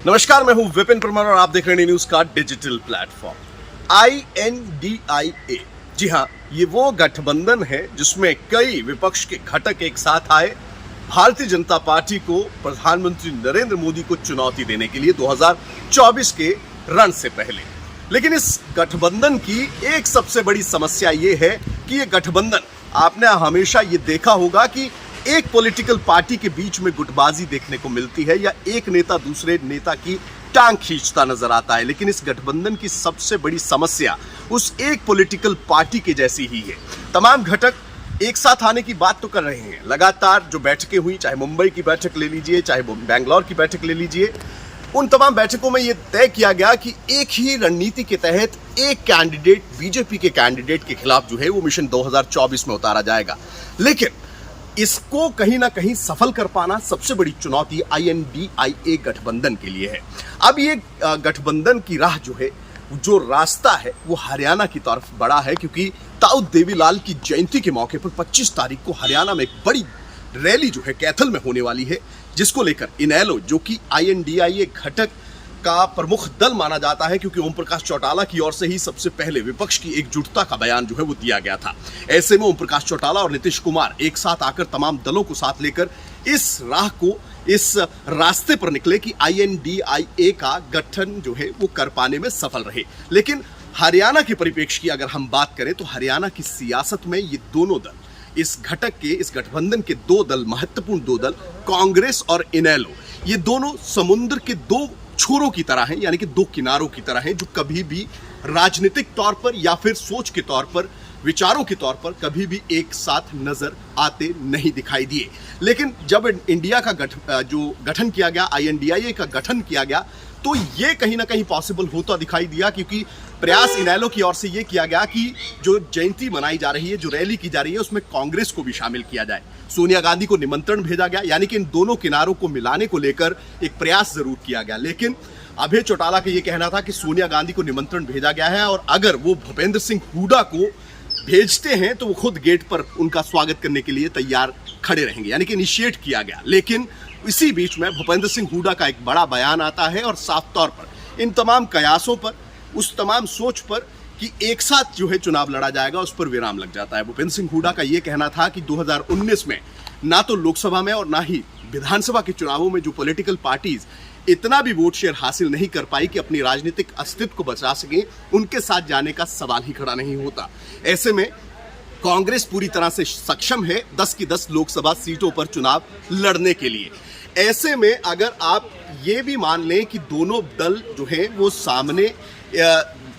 नमस्कार, मैं हूं विपिन परमार और आप देख रहे हैं न्यूज का डिजिटल प्लेटफॉर्म INDIA। जी हां, ये वो गठबंधन है जिसमें कई विपक्ष के घटक एक साथ आए भारतीय जनता पार्टी को प्रधानमंत्री नरेंद्र मोदी को चुनौती देने के लिए 2024 के रण से पहले। लेकिन इस गठबंधन की एक सबसे बड़ी समस्या ये है कि ये गठबंधन, आपने हमेशा ये देखा होगा कि एक पॉलिटिकल पार्टी के बीच में गुटबाजी देखने को मिलती है या एक नेता दूसरे नेता की टांग खींचता नजर आता है। लेकिन इस गठबंधन की सबसे बड़ी समस्या उस एक पॉलिटिकल पार्टी के जैसी ही है। तमाम घटक एक साथ आने की बात तो कर रहे हैं। लगातार जो बैठकें हुई, चाहे मुंबई की बैठक ले लीजिए, चाहे बैंगलोर की बैठक ले लीजिए, उन तमाम बैठकों में यह तय किया गया कि एक ही रणनीति के तहत एक कैंडिडेट, बीजेपी के कैंडिडेट के खिलाफ जो है वो मिशन 2024 में उतारा जाएगा। लेकिन इसको कहीं ना कहीं सफल कर पाना सबसे बड़ी चुनौती INDIA गठबंधन के लिए है। अब ये गठबंधन की राह जो है, जो रास्ता है, वो हरियाणा की तरफ बढ़ा है, क्योंकि ताऊ देवीलाल की जयंती के मौके पर 25 तारीख को हरियाणा में एक बड़ी रैली जो है कैथल में होने वाली है, जिसको लेकर इनेलो, जो कि INDIA घटक का प्रमुख दल माना जाता है, क्योंकि ओम प्रकाश चौटाला की ओर से ही सबसे पहले विपक्ष की एकजुटता का बयान जो है वो दिया गया था। ऐसे में ओम प्रकाश चौटाला और नीतीश कुमार एक साथ आकर तमाम दलों को साथ लेकर इस राह को, इस रास्ते पर निकले कि INDIA का गठन जो है वो कर पाने में सफल रहे। लेकिन हरियाणा के परिप्रेक्ष्य की अगर हम बात करें तो हरियाणा की सियासत में ये दोनों दल, इस घटक के, इस गठबंधन के दो दल, महत्वपूर्ण दो दल, कांग्रेस और इनेलो, ये दोनों समुद्र के दो छोरों की तरह हैं, यानी कि दो किनारों की तरह हैं, जो कभी भी राजनीतिक तौर पर या फिर सोच के तौर पर, विचारों के तौर पर कभी भी एक साथ नजर आते नहीं दिखाई दिए। लेकिन जब इंडिया का गठन किया गया, INDIA का गठन किया गया, तो ये कहीं ना कहीं पॉसिबल होता दिखाई दिया, क्योंकि प्रयास इनेलो की ओर से ये किया गया कि जो जयंती मनाई जा रही है, जो रैली की जा रही है, उसमें कांग्रेस को भी शामिल किया जाए। सोनिया गांधी को निमंत्रण भेजा गया, यानी कि इन दोनों किनारों को मिलाने को लेकर एक प्रयास जरूर किया गया। लेकिन अभय चौटाला का ये कहना था कि सोनिया गांधी को निमंत्रण भेजा गया है और अगर वो भूपेंद्र सिंह हुड्डा को भेजते हैं तो वो खुद गेट पर उनका स्वागत करने के लिए तैयार खड़े रहेंगे, यानी कि इनिशिएट किया गया। लेकिन इसी बीच में भूपेंद्र सिंह हुड्डा का एक बड़ा बयान आता है और साफ तौर पर इन तमाम कयासों पर, उस तमाम सोच पर कि एक साथ जो है चुनाव लड़ा जाएगा, उस पर विराम लग जाता है। भूपेंद्र सिंह हुड्डा का यह कहना था कि 2019 में ना तो लोकसभा में और ना ही विधानसभा के चुनावों में जो पॉलिटिकल पार्टीज इतना भी वोट शेयर हासिल नहीं कर पाई कि अपनी राजनीतिक अस्तित्व को बचा सके, उनके साथ जाने का सवाल ही खड़ा नहीं होता। ऐसे में कांग्रेस पूरी तरह से सक्षम है 10 की 10 लोकसभा सीटों पर चुनाव लड़ने के लिए। ऐसे में अगर आप ये भी मान लें कि दोनों दल जो हैं वो सामने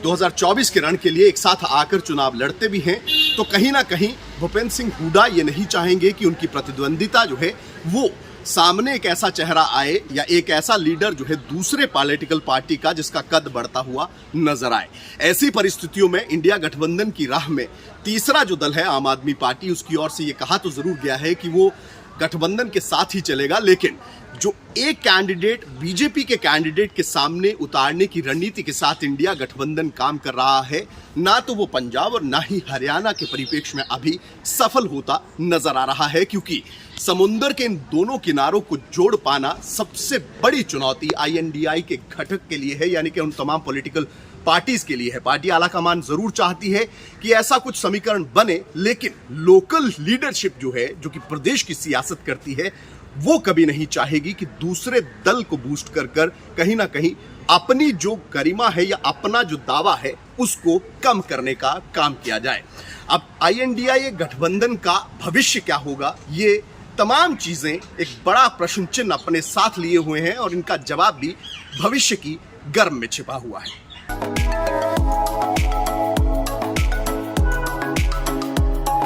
2024 के रण के लिए एक साथ आकर चुनाव लड़ते भी हैं, तो कहीं ना कहीं भूपेंद्र सिंह हुड्डा ये नहीं चाहेंगे कि उनकी प्रतिद्वंदिता जो है वो सामने एक ऐसा चेहरा आए या एक ऐसा लीडर जो है दूसरे पॉलिटिकल पार्टी का, जिसका कद बढ़ता हुआ नजर आए। ऐसी परिस्थितियों में इंडिया गठबंधन की राह में तीसरा जो दल है, आम आदमी पार्टी, उसकी ओर से ये कहा तो जरूर गया है कि वो गठबंधन के साथ ही चलेगा, लेकिन जो एक कैंडिडेट, बीजेपी के कैंडिडेट के सामने उतारने की रणनीति के साथ इंडिया गठबंधन काम कर रहा है, ना तो वो पंजाब और ना ही हरियाणा के परिप्रेक्ष्य में अभी सफल होता नजर आ रहा है, क्योंकि समुद्र के इन दोनों किनारों को जोड़ पाना सबसे बड़ी चुनौती INDIA के घटक के लिए है, यानी कि उन तमाम पॉलिटिकल पार्टीज के लिए है। पार्टी आलाकमान जरूर चाहती है कि ऐसा कुछ समीकरण बने, लेकिन लोकल लीडरशिप जो है, जो कि प्रदेश की सियासत करती है, वो कभी नहीं चाहेगी कि दूसरे दल को बूस्ट कर कहीं ना कहीं अपनी जो गरिमा है या अपना जो दावा है उसको कम करने का काम किया जाए। अब INDIA गठबंधन का भविष्य क्या होगा, ये तमाम चीजें एक बड़ा प्रश्न चिन्ह अपने साथ लिए हुए हैं और इनका जवाब भी भविष्य की गर्भ में छिपा हुआ है।